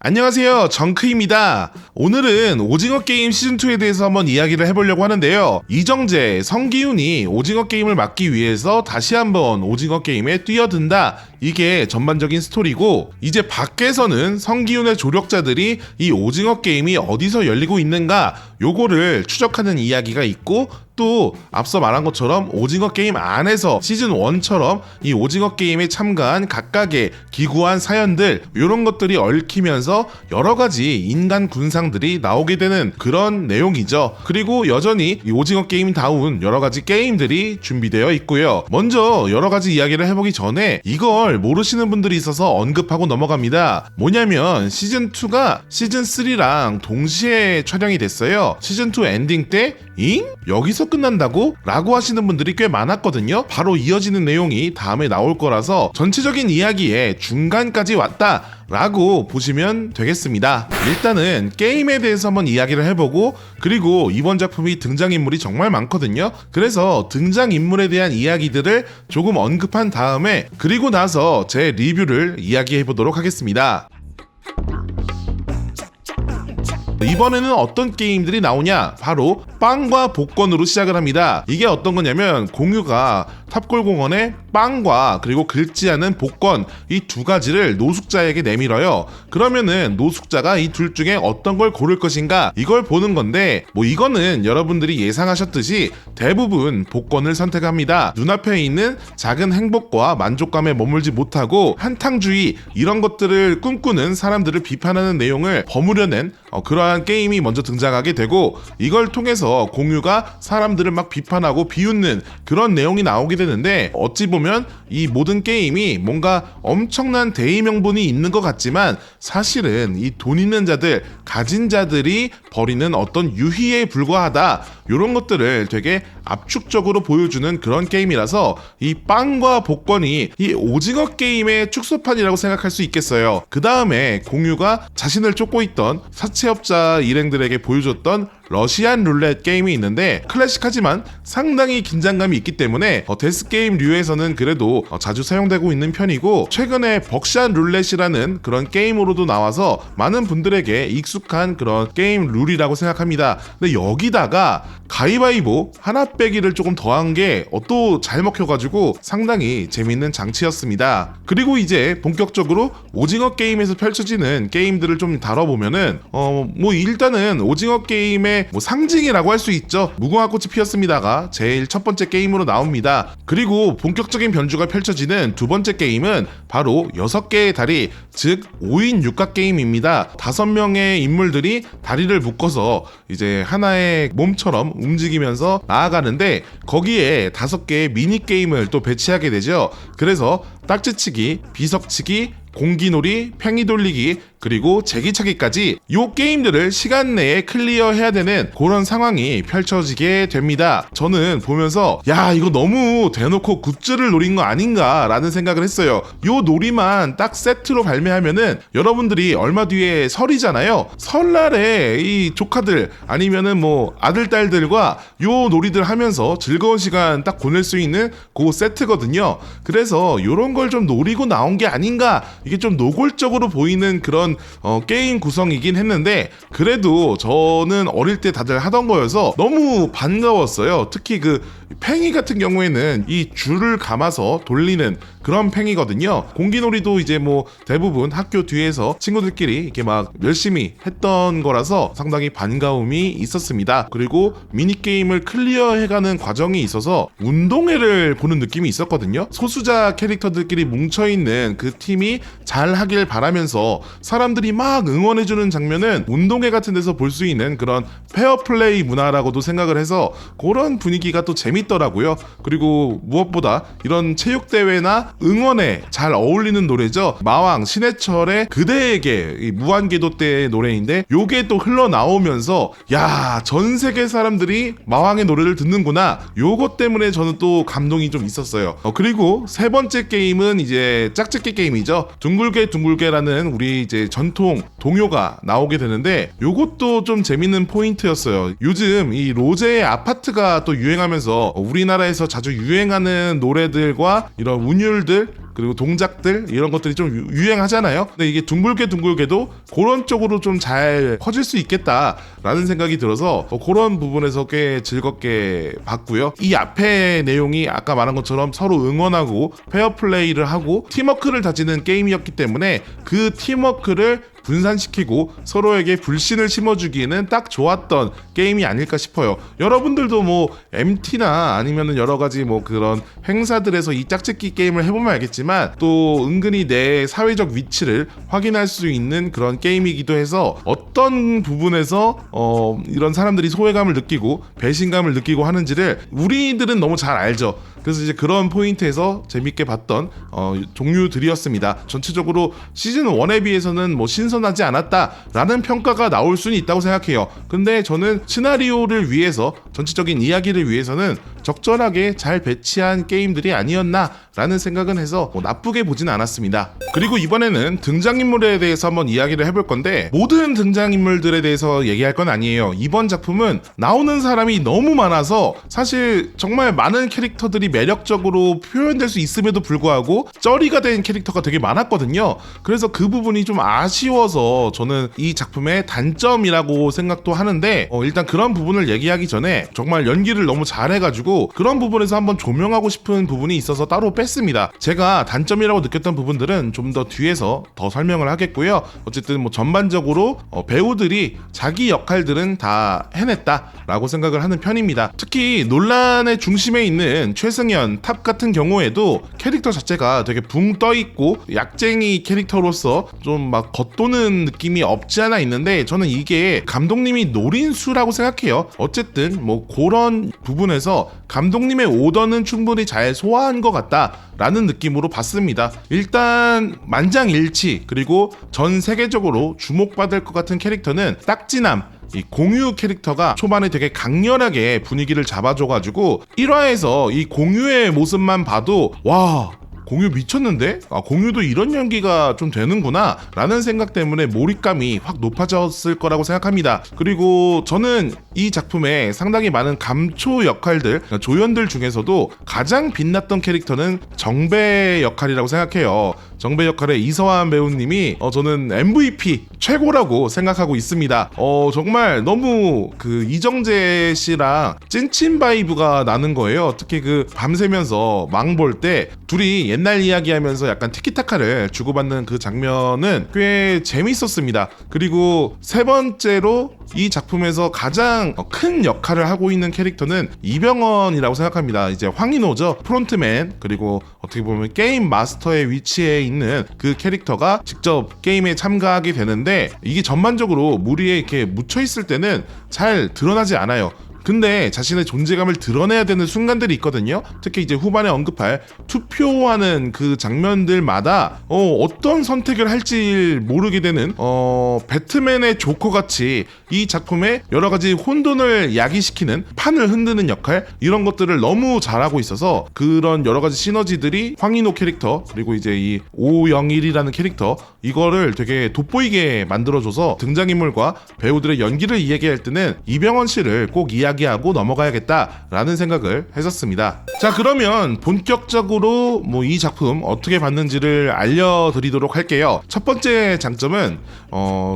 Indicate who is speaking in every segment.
Speaker 1: 안녕하세요, 정크입니다. 오늘은 오징어 게임 시즌2에 대해서 한번 이야기를 해보려고 하는데요. 이정재, 성기훈이 오징어 게임을 맡기 위해서 다시 한번 오징어 게임에 뛰어든다. 이게 전반적인 스토리고, 이제 밖에서는 성기훈의 조력자들이 이 오징어 게임이 어디서 열리고 있는가, 요거를 추적하는 이야기가 있고, 또 앞서 말한 것처럼 오징어 게임 안에서 시즌1처럼 이 오징어 게임에 참가한 각각의 기구한 사연들, 이런 것들이 얽히면서 여러가지 인간 군상들이 나오게 되는 그런 내용이죠. 그리고 여전히 이 오징어 게임다운 여러가지 게임들이 준비되어 있고요. 먼저 여러가지 이야기를 해보기 전에 이걸 모르시는 분들이 있어서 언급하고 넘어갑니다. 뭐냐면 시즌2가 시즌3랑 동시에 촬영이 됐어요. 시즌2 엔딩 때 잉? 여기서 끝난다고? 라고 하시는 분들이 꽤 많았거든요. 바로 이어지는 내용이 다음에 나올 거라서 전체적인 이야기의 중간까지 왔다 라고 보시면 되겠습니다. 일단은 게임에 대해서 한번 이야기를 해보고, 그리고 이번 작품이 등장인물이 정말 많거든요. 그래서 등장인물에 대한 이야기들을 조금 언급한 다음에, 그리고 나서 제 리뷰를 이야기해보도록 하겠습니다. 이번에는 어떤 게임들이 나오냐? 바로 빵과 복권으로 시작을 합니다. 이게 어떤 거냐면, 공유가 탑골공원에 빵과 그리고 긁지 않은 복권, 이 두 가지를 노숙자에게 내밀어요. 그러면은 노숙자가 이 둘 중에 어떤 걸 고를 것인가, 이걸 보는 건데, 이거는 여러분들이 예상하셨듯이 대부분 복권을 선택합니다. 눈앞에 있는 작은 행복과 만족감에 머물지 못하고 한탕주의, 이런 것들을 꿈꾸는 사람들을 비판하는 내용을 버무려낸 그러한 게임이 먼저 등장하게 되고, 이걸 통해서 공유가 사람들을 막 비판하고 비웃는 그런 내용이 나오게 되는데, 어찌 보면 이 모든 게임이 뭔가 엄청난 대의 명분이 있는 것 같지만, 사실은 이 돈 있는 자들, 가진 자들이 벌이는 어떤 유희에 불과하다, 이런 것들을 되게 압축적으로 보여주는 그런 게임이라서 이 빵과 복권이 이 오징어 게임의 축소판이라고 생각할 수 있겠어요. 그 다음에 공유가 자신을 쫓고 있던 사채업자 일행들에게 보여줬던 러시안 룰렛 게임이 있는데, 클래식하지만 상당히 긴장감이 있기 때문에 데스게임류에서는 그래도 자주 사용되고 있는 편이고, 최근에 벅샷 룰렛이라는 그런 게임으로도 나와서 많은 분들에게 익숙한 그런 게임 룰이라고 생각합니다. 근데 여기다가 가위바위보 하나 빼기를 조금 더한 게 또 잘 먹혀가지고 상당히 재밌는 장치였습니다. 그리고 이제 본격적으로 오징어 게임에서 펼쳐지는 게임들을 좀 다뤄보면은 일단은 오징어 게임의 상징이라고 할 수 있죠. 무궁화 꽃이 피었습니다가 제일 첫 번째 게임으로 나옵니다. 그리고 본격적인 변주가 펼쳐지는 두 번째 게임은 바로 6개의 다리, 즉 5인 육각 게임입니다. 5명의 인물들이 다리를 묶어서 이제 하나의 몸처럼 움직이면서 나아가는데, 거기에 5개의 미니게임을 또 배치하게 되죠. 그래서 딱지치기, 비석치기, 공기놀이, 팽이 돌리기, 그리고 제기차기까지 요 게임들을 시간 내에 클리어해야 되는 그런 상황이 펼쳐지게 됩니다. 저는 보면서 이거 너무 대놓고 굿즈를 노린 거 아닌가 라는 생각을 했어요. 요 놀이만 딱 세트로 발매하면은 여러분들이 얼마 뒤에 설이잖아요. 설날에 이 조카들 아니면은 아들 딸들과 요 놀이들 하면서 즐거운 시간 딱 보낼 수 있는 그 세트거든요. 그래서 요런 걸 좀 노리고 나온 게 아닌가, 이게 좀 노골적으로 보이는 그런 게임 구성이긴 했는데, 그래도 저는 어릴 때 다들 하던 거여서 너무 반가웠어요. 특히 그 팽이 같은 경우에는 이 줄을 감아서 돌리는 그런 팽이거든요. 공기놀이도 이제 대부분 학교 뒤에서 친구들끼리 이렇게 막 열심히 했던 거라서 상당히 반가움이 있었습니다. 그리고 미니게임을 클리어해가는 과정이 있어서 운동회를 보는 느낌이 있었거든요. 소수자 캐릭터들끼리 뭉쳐있는 그 팀이 잘 하길 바라면서 사람들이 막 응원해주는 장면은 운동회 같은 데서 볼 수 있는 그런 페어플레이 문화라고도 생각을 해서 그런 분위기가 또 재밌더라고요. 그리고 무엇보다 이런 체육대회나 응원에 잘 어울리는 노래죠. 마왕 신해철의 그대에게, 이 무한궤도 때의 노래인데, 요게 또 흘러나오면서 전 세계 사람들이 마왕의 노래를 듣는구나, 요것 때문에 저는 또 감동이 좀 있었어요. 그리고 세 번째 게임은 이제 짝짓기 게임이죠. 둥글게라는 우리 이제 전통 동요가 나오게 되는데, 요것도 좀 재밌는 포인트였어요. 요즘 이 로제의 아파트가 또 유행하면서 우리나라에서 자주 유행하는 노래들과 이런 운율들, 그리고 동작들 이런 것들이 좀 유행하잖아요. 근데 이게 둥글게도 그런 쪽으로 좀 잘 커질 수 있겠다라는 생각이 들어서 그런 부분에서 꽤 즐겁게 봤고요. 이 앞에 내용이 아까 말한 것처럼 서로 응원하고 페어플레이를 하고 팀워크를 다지는 게임이었기 때문에 그 팀워크를 분산시키고 서로에게 불신을 심어주기에는 딱 좋았던 게임이 아닐까 싶어요. 여러분들도 뭐 MT나 아니면은 여러 가지 뭐 그런 행사들에서 이 짝짓기 게임을 해보면 알겠지만 또 은근히 내 사회적 위치를 확인할 수 있는 그런 게임이기도 해서 어떤 부분에서 이런 사람들이 소외감을 느끼고 배신감을 느끼고 하는지를 우리들은 너무 잘 알죠. 그래서 이제 그런 포인트에서 재밌게 봤던 종류들이었습니다. 전체적으로 시즌 1에 비해서는 뭐 신선하지 않았다라는 평가가 나올 수는 있다고 생각해요. 근데 저는 시나리오를 위해서 전체적인 이야기를 위해서는 적절하게 잘 배치한 게임들이 아니었나라는 생각은 해서 뭐 나쁘게 보진 않았습니다. 그리고 이번에는 등장인물에 대해서 한번 이야기를 해볼 건데 모든 등장인물들에 대해서 얘기할 건 아니에요. 이번 작품은 나오는 사람이 너무 많아서 사실 정말 많은 캐릭터들이 매력적으로 표현될 수 있음에도 불구하고 쩌리가 된 캐릭터가 되게 많았거든요. 그래서 그 부분이 좀 아쉬워서 저는 이 작품의 단점이라고 생각도 하는데 일단 그런 부분을 얘기하기 전에 정말 연기를 너무 잘해가지고 그런 부분에서 한번 조명하고 싶은 부분이 있어서 따로 뺐습니다. 제가 단점이라고 느꼈던 부분들은 좀 더 뒤에서 더 설명을 하겠고요. 어쨌든 뭐 전반적으로 배우들이 자기 역할들은 다 해냈다라고 생각을 하는 편입니다. 특히 논란의 중심에 있는 최승현 탑 같은 경우에도 캐릭터 자체가 되게 붕 떠있고 약쟁이 캐릭터로서 좀 막 겉도는 느낌이 없지 않아 있는데 저는 이게 감독님이 노린 수라고 생각해요. 어쨌든 뭐 그런 부분에서 감독님의 오더는 충분히 잘 소화한 것 같다라는 느낌으로 봤습니다. 일단 만장일치 그리고 전 세계적으로 주목받을 것 같은 캐릭터는 딱지남 이 공유 캐릭터가 초반에 되게 강렬하게 분위기를 잡아줘가지고 1화에서 이 공유의 모습만 봐도 와 공유 미쳤는데? 공유도 이런 연기가 좀 되는구나 라는 생각 때문에 몰입감이 확 높아졌을 거라고 생각합니다. 그리고 저는 이 작품에 상당히 많은 감초 역할들, 조연들 중에서도 가장 빛났던 캐릭터는 정배 역할이라고 생각해요. 정배 역할의 이서환 배우님이 저는 MVP 최고라고 생각하고 있습니다. 정말 너무 그 이정재 씨랑 찐친 바이브가 나는 거예요. 특히 그 밤새면서 망 볼 때 둘이 옛날 이야기하면서 약간 티키타카를 주고받는 그 장면은 꽤 재밌었습니다. 그리고 세 번째로 이 작품에서 가장 큰 역할을 하고 있는 캐릭터는 이병헌이라고 생각합니다. 이제 황인호죠. 프론트맨 그리고 어떻게 보면 게임 마스터의 위치에 있는 그 캐릭터가 직접 게임에 참가하게 되는데 이게 전반적으로 무리에 이렇게 묻혀있을 때는 잘 드러나지 않아요. 근데 자신의 존재감을 드러내야 되는 순간들이 있거든요. 특히 이제 후반에 언급할 투표하는 그 장면들마다 어떤 선택을 할지 모르게 되는 배트맨의 조커같이 이 작품에 여러 가지 혼돈을 야기시키는 판을 흔드는 역할 이런 것들을 너무 잘하고 있어서 그런 여러 가지 시너지들이 황인호 캐릭터 그리고 이제 이 오영일이라는 캐릭터 이거를 되게 돋보이게 만들어줘서 등장인물과 배우들의 연기를 이야기할 때는 이병헌 씨를 꼭 이야기하고 넘어가야겠다라는 생각을 했었습니다. 자, 그러면 본격적으로 뭐 이 작품 어떻게 봤는지를 알려드리도록 할게요. 첫 번째 장점은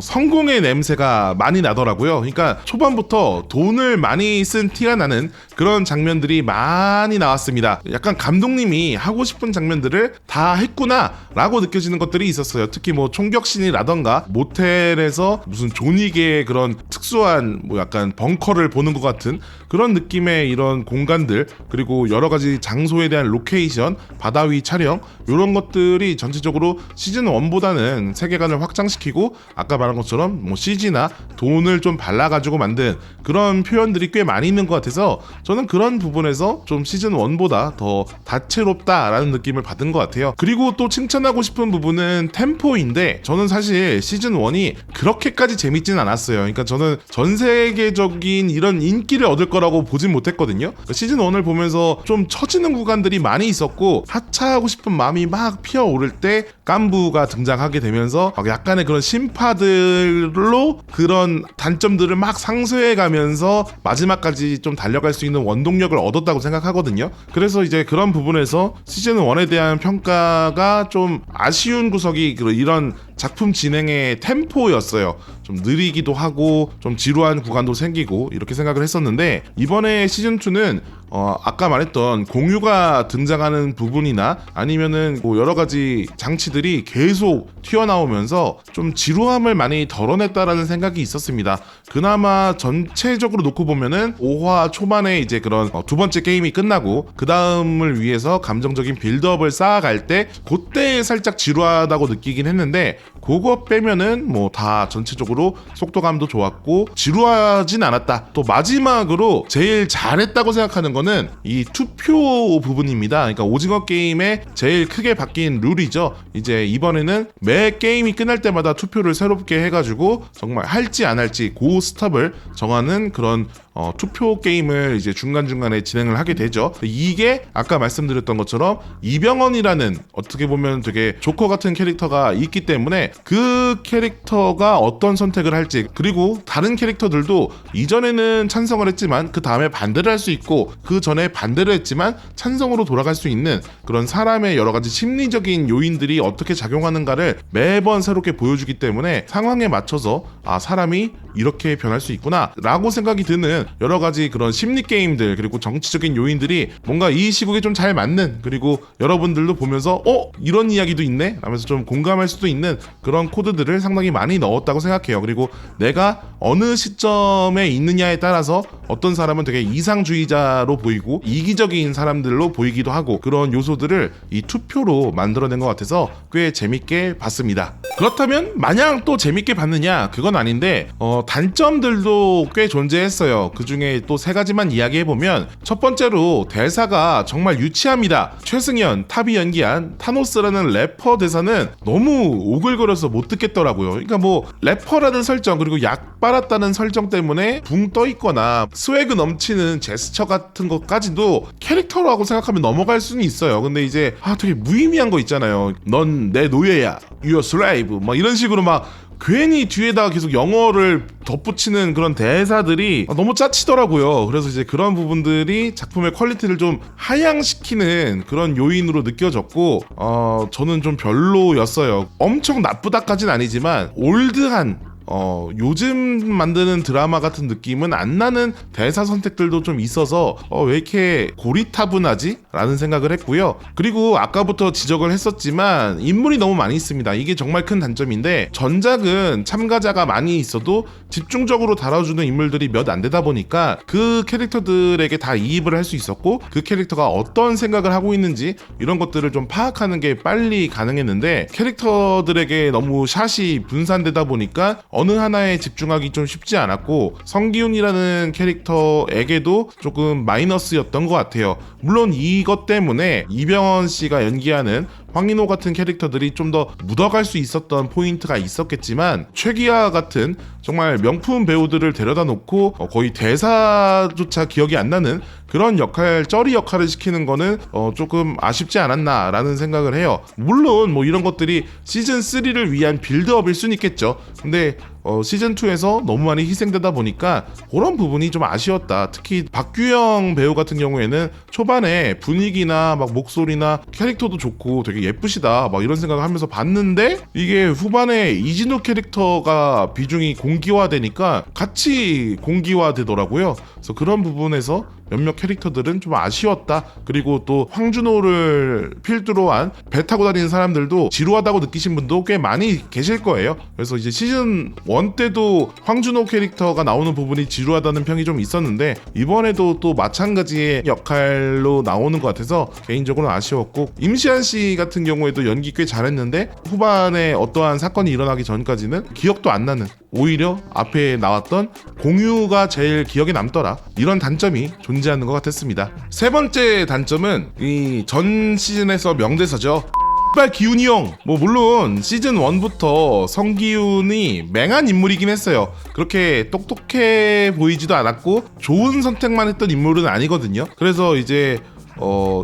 Speaker 1: 성공의 냄새가 많이 나더라고요. 그러니까 초반부터 돈을 많이 쓴 티가 나는 그런 장면들이 많이 나왔습니다. 약간 감독님이 하고 싶은 장면들을 다 했구나 라고 느껴지는 것들이 있었어요. 특히 뭐 총격신이라던가 모텔에서 무슨 존윅의 그런 특수한 뭐 약간 벙커를 보는 것 같은 그런 느낌의 이런 공간들 그리고 여러 가지 장소에 대한 로케이션, 바다 위 촬영 이런 것들이 전체적으로 시즌 1보다는 세계관을 확장시키고 아까 말한 것처럼 뭐 CG나 돈을 좀 발라가지고 만든 그런 표현들이 꽤 많이 있는 것 같아서 저는 그런 부분에서 좀 시즌 1보다 더 다채롭다라는 느낌을 받은 것 같아요. 그리고 또 칭찬하고 싶은 부분은 템포인데 저는 사실 시즌 1이 그렇게까지 재밌진 않았어요. 그러니까 저는 전 세계적인 이런 인기 인기를 얻을 거라고 보진 못했거든요. 시즌 1을 보면서 좀 처지는 구간들이 많이 있었고 하차하고 싶은 마음이 막 피어오를 때 깐부가 등장하게 되면서 약간의 그런 심파들로 그런 단점들을 막 상쇄해 가면서 마지막까지 좀 달려갈 수 있는 원동력을 얻었다고 생각하거든요. 그래서 이제 그런 부분에서 시즌 1에 대한 평가가 좀 아쉬운 구석이 이런 작품 진행의 템포였어요. 좀 느리기도 하고 좀 지루한 구간도 생기고 이렇게 생각을 했었는데, 이번에 시즌2는 아까 말했던 공유가 등장하는 부분이나 아니면은 뭐 여러 가지 장치들이 계속 튀어나오면서 좀 지루함을 많이 덜어냈다라는 생각이 있었습니다. 그나마 전체적으로 놓고 보면은 5화 초반에 이제 그런 두 번째 게임이 끝나고 그 다음을 위해서 감정적인 빌드업을 쌓아갈 때 그때 살짝 지루하다고 느끼긴 했는데, 그거 빼면은 뭐 다 전체적으로 속도감도 좋았고 지루하진 않았다. 또 마지막으로 제일 잘했다고 생각하는 거는 이 투표 부분입니다. 그러니까 오징어 게임의 제일 크게 바뀐 룰이죠. 이제 이번에는 매 게임이 끝날 때마다 투표를 새롭게 해가지고 정말 할지 안 할지 고 스톱을 정하는 그런 투표 게임을 이제 중간중간에 진행을 하게 되죠. 이게 아까 말씀드렸던 것처럼 이병헌이라는 어떻게 보면 되게 조커 같은 캐릭터가 있기 때문에 그 캐릭터가 어떤 선택을 할지, 그리고 다른 캐릭터들도 이전에는 찬성을 했지만 그 다음에 반대를 할 수 있고 그 전에 반대를 했지만 찬성으로 돌아갈 수 있는 그런 사람의 여러 가지 심리적인 요인들이 어떻게 작용하는가를 매번 새롭게 보여주기 때문에 상황에 맞춰서 사람이 이렇게 변할 수 있구나 라고 생각이 드는 여러 가지 그런 심리 게임들, 그리고 정치적인 요인들이 뭔가 이 시국에 좀 잘 맞는, 그리고 여러분들도 보면서 이런 이야기도 있네 하면서 좀 공감할 수도 있는 그런 코드들을 상당히 많이 넣었다고 생각해요. 그리고 내가 어느 시점에 있느냐에 따라서 어떤 사람은 되게 이상주의자로 보이고 이기적인 사람들로 보이기도 하고, 그런 요소들을 이 투표로 만들어낸 것 같아서 꽤 재밌게 봤습니다. 그렇다면 마냥 또 재밌게 봤느냐? 그건 아닌데 단점들도 꽤 존재했어요. 그 중에 또 세 가지만 이야기해보면, 첫 번째로 대사가 정말 유치합니다. 최승현, 탑이 연기한 타노스라는 래퍼 대사는 너무 오글거려서 못 듣겠더라고요. 그러니까 뭐 래퍼라는 설정, 그리고 약 빨았다는 설정 때문에 붕 떠있거나 스웨그 넘치는 제스처 같은 것까지도 캐릭터라고 생각하면 넘어갈 수는 있어요. 근데 이제 되게 무의미한 거 있잖아요. 넌 내 노예야, you're slave, 막 이런 식으로 막 괜히 뒤에다가 계속 영어를 덧붙이는 그런 대사들이 너무 짜치더라고요. 그래서 이제 그런 부분들이 작품의 퀄리티를 좀 하향시키는 그런 요인으로 느껴졌고, 저는 좀 별로였어요. 엄청 나쁘다까진 아니지만 올드한 요즘 만드는 드라마 같은 느낌은 안 나는 대사 선택들도 좀 있어서 왜 이렇게 고리타분하지? 라는 생각을 했고요. 그리고 아까부터 지적을 했었지만 인물이 너무 많이 있습니다. 이게 정말 큰 단점인데, 전작은 참가자가 많이 있어도 집중적으로 다뤄주는 인물들이 몇 안 되다 보니까 그 캐릭터들에게 다 이입을 할 수 있었고, 그 캐릭터가 어떤 생각을 하고 있는지 이런 것들을 좀 파악하는 게 빨리 가능했는데, 캐릭터들에게 너무 샷이 분산되다 보니까 어느 하나에 집중하기 좀 쉽지 않았고, 성기훈이라는 캐릭터에게도 조금 마이너스였던 것 같아요. 물론 이것 때문에 이병헌 씨가 연기하는 황인호 같은 캐릭터들이 좀 더 묻어갈 수 있었던 포인트가 있었겠지만, 최기아 같은 정말 명품 배우들을 데려다 놓고 거의 대사조차 기억이 안 나는 그런 쩌리 역할을 시키는 거는 조금 아쉽지 않았나라는 생각을 해요. 물론 뭐 이런 것들이 시즌3를 위한 빌드업일 수는 있겠죠. 근데 시즌2에서 너무 많이 희생되다 보니까 그런 부분이 좀 아쉬웠다. 특히 박규영 배우 같은 경우에는 초반에 분위기나 막 목소리나 캐릭터도 좋고 되게 예쁘시다 막 이런 생각을 하면서 봤는데, 이게 후반에 이진우 캐릭터가 비중이 공기화되니까 같이 공기화되더라고요. 그래서 그런 부분에서 몇몇 캐릭터들은 좀 아쉬웠다. 그리고 또 황준호를 필두로 한 배 타고 다니는 사람들도 지루하다고 느끼신 분도 꽤 많이 계실 거예요. 그래서 이제 시즌 1 때도 황준호 캐릭터가 나오는 부분이 지루하다는 평이 좀 있었는데, 이번에도 또 마찬가지의 역할로 나오는 것 같아서 개인적으로는 아쉬웠고, 임시한 씨 같은 경우에도 연기 꽤 잘했는데 후반에 어떠한 사건이 일어나기 전까지는 기억도 안 나는, 오히려 앞에 나왔던 공유가 제일 기억에 남더라, 이런 단점이 존재하는 것 같았습니다. 세 번째 단점은 이 전 시즌에서 명대사죠. X발 기훈이 형! 뭐 물론 시즌 1부터 성기훈이 맹한 인물이긴 했어요. 그렇게 똑똑해 보이지도 않았고 좋은 선택만 했던 인물은 아니거든요. 그래서 이제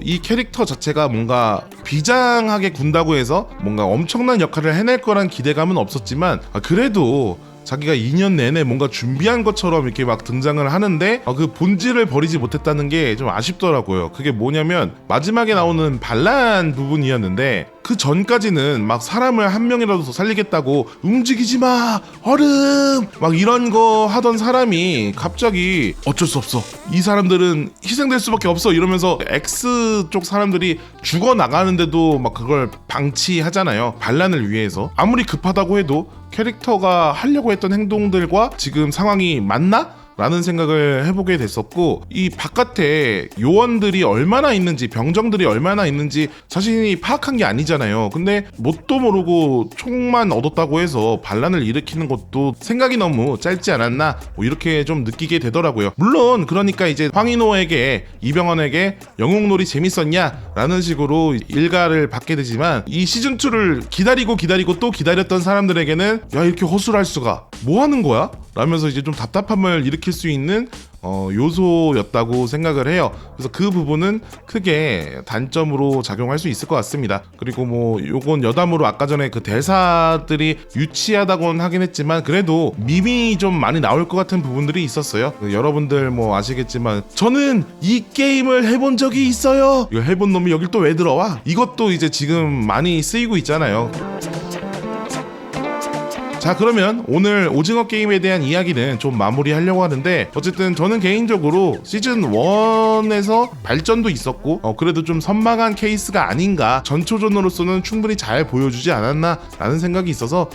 Speaker 1: 이 캐릭터 자체가 뭔가 비장하게 군다고 해서 뭔가 엄청난 역할을 해낼 거란 기대감은 없었지만 그래도 자기가 2년 내내 뭔가 준비한 것처럼 이렇게 막 등장을 하는데 그 본질을 버리지 못했다는 게 좀 아쉽더라고요. 그게 뭐냐면 마지막에 나오는 반란 부분이었는데 그 전까지는 막 사람을 한 명이라도 더 살리겠다고 움직이지 마 얼음 막 이런 거 하던 사람이 갑자기 어쩔 수 없어 이 사람들은 희생될 수밖에 없어 이러면서 X 쪽 사람들이 죽어 나가는데도 막 그걸 방치하잖아요. 반란을 위해서. 아무리 급하다고 해도 캐릭터가 하려고 했던 행동들과 지금 상황이 맞나? 라는 생각을 해보게 됐었고 이 바깥에 요원들이 얼마나 있는지 병정들이 얼마나 있는지 자신이 파악한 게 아니잖아요. 근데 뭣도 모르고 총만 얻었다고 해서 반란을 일으키는 것도 생각이 너무 짧지 않았나 뭐 이렇게 좀 느끼게 되더라고요. 물론 그러니까 이제 황인호에게 이병헌에게 영웅놀이 재밌었냐 라는 식으로 일가를 받게 되지만 이 시즌2를 기다리고 또 기다렸던 사람들에게는 야 이렇게 허술할 수가 뭐 하는 거야? 라면서 이제 좀 답답함을 일으킬 수 있는 요소였다고 생각을 해요. 그래서 그 부분은 크게 단점으로 작용할 수 있을 것 같습니다. 그리고 뭐 요건 여담으로 아까 전에 그 대사들이 유치하다고는 하긴 했지만 그래도 밈이 좀 많이 나올 것 같은 부분들이 있었어요. 여러분들 뭐 아시겠지만 저는 이 게임을 해본 적이 있어요. 이거 해본 놈이 여길 또 왜 들어와? 이것도 이제 지금 많이 쓰이고 있잖아요. 자 그러면 오늘 오징어 게임에 대한 이야기는 좀 마무리하려고 하는데 어쨌든 저는 개인적으로 시즌 1에서 발전도 있었고 그래도 좀 선방한 케이스가 아닌가 전초전으로서는 충분히 잘 보여주지 않았나 라는 생각이 있어서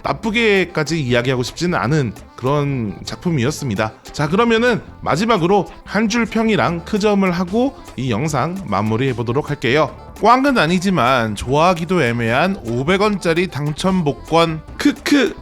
Speaker 1: 나쁘게까지 이야기하고 싶지는 않은 그런 작품이었습니다. 자 그러면은 마지막으로 한 줄 평이랑 크 점을 하고 이 영상 마무리해 보도록 할게요. 꽝은 아니지만 좋아하기도 애매한 500원짜리 당첨 복권 크크